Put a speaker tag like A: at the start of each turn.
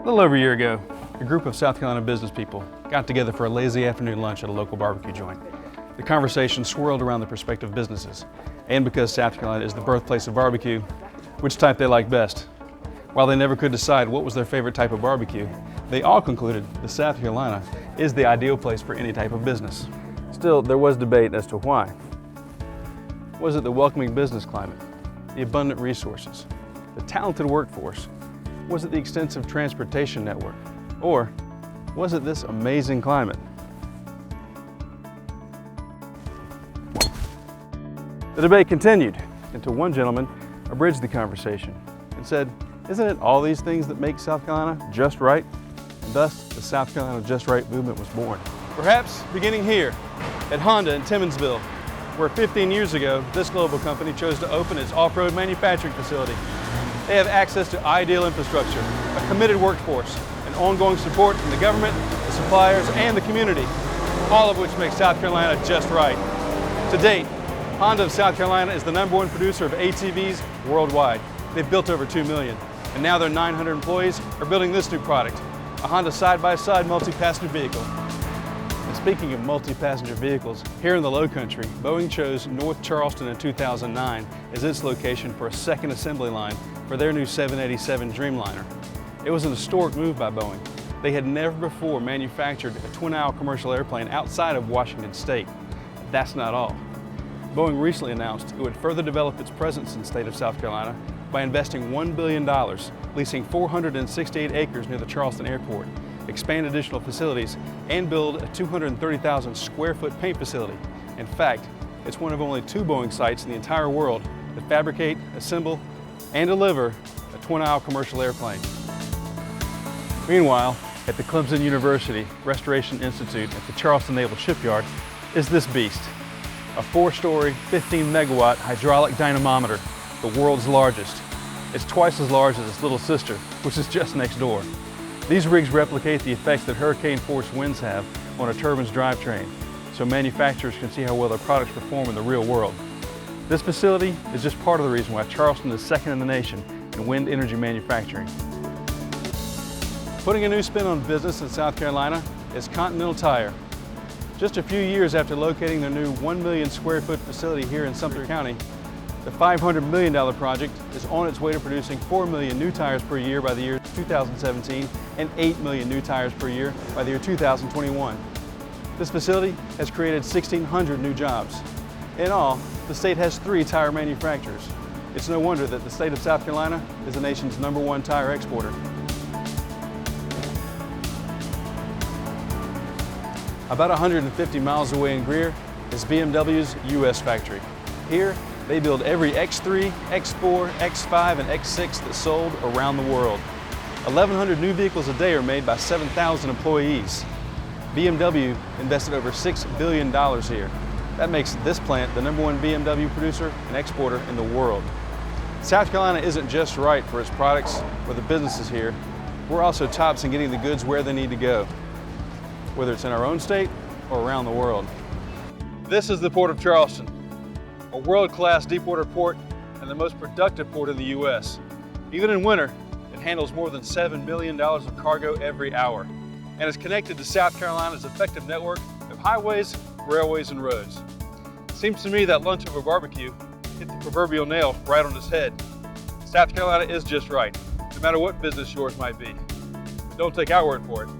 A: A little over a year ago, a group of South Carolina business people got together for a lazy afternoon lunch at a local barbecue joint. The conversation swirled around the prospective businesses, and because South Carolina is the birthplace of barbecue, which type they like best. While they never could decide what was their favorite type of barbecue, they all concluded that South Carolina is the ideal place for any type of business. Still, there was debate as to why. Was it the welcoming business climate, the abundant resources, the talented workforce? Was it the extensive transportation network? Or was it this amazing climate? The debate continued until one gentleman abridged the conversation and said, "Isn't it all these things that make South Carolina just right?" And thus, the South Carolina Just Right movement was born. Perhaps beginning here at Honda in Timmonsville, where 15 years ago, this global company chose to open its off-road manufacturing facility. They have access to ideal infrastructure, a committed workforce, and ongoing support from the government, the suppliers, and the community, all of which makes South Carolina just right. To date, Honda of South Carolina is the #1 producer of ATVs worldwide. They've built over 2 million, and now their 900 employees are building this new product, a Honda side-by-side multi-passenger vehicle. And speaking of multi-passenger vehicles, here in the Low Country, Boeing chose North Charleston in 2009 as its location for a second assembly line for their new 787 Dreamliner. It was an historic move by Boeing. They had never before manufactured a twin-aisle commercial airplane outside of Washington State. That's not all. Boeing recently announced it would further develop its presence in the state of South Carolina by investing $1 billion, leasing 468 acres near the Charleston airport, expand additional facilities, and build a 230,000 square foot paint facility. In fact, it's one of only 2 Boeing sites in the entire world that fabricate, assemble, and deliver a twin-aisle commercial airplane. Meanwhile, at the Clemson University Restoration Institute at the Charleston Naval Shipyard is this beast, a 4-story, 15-megawatt hydraulic dynamometer, the world's largest. It's twice as large as its little sister, which is just next door. These rigs replicate the effects that hurricane-force winds have on a turbine's drivetrain, so manufacturers can see how well their products perform in the real world. This facility is just part of the reason why Charleston is second in the nation in wind energy manufacturing. Putting a new spin on business in South Carolina is Continental Tire. Just a few years after locating their new 1 million square foot facility here in Sumter County, the $500 million project is on its way to producing 4 million new tires per year by the year 2017 and 8 million new tires per year by the year 2021. This facility has created 1,600 new jobs. In all, the state has 3 tire manufacturers. It's no wonder that the state of South Carolina is the nation's #1 tire exporter. About 150 miles away in Greer is BMW's U.S. factory. Here, they build every X3, X4, X5, and X6 that's sold around the world. 1,100 new vehicles a day are made by 7,000 employees. BMW invested over $6 billion here. That makes this plant the #1 BMW producer and exporter in the world. South Carolina isn't just right for its products or the businesses here. We're also tops in getting the goods where they need to go, whether it's in our own state or around the world. This is the Port of Charleston, a world-class deepwater port and the most productive port in the U.S. Even in winter, it handles more than $7 million of cargo every hour and is connected to South Carolina's effective network of highways, railways, and roads. Seems to me that lunch over barbecue hit the proverbial nail right on its head. South Carolina is just right, no matter what business yours might be. But don't take our word for it.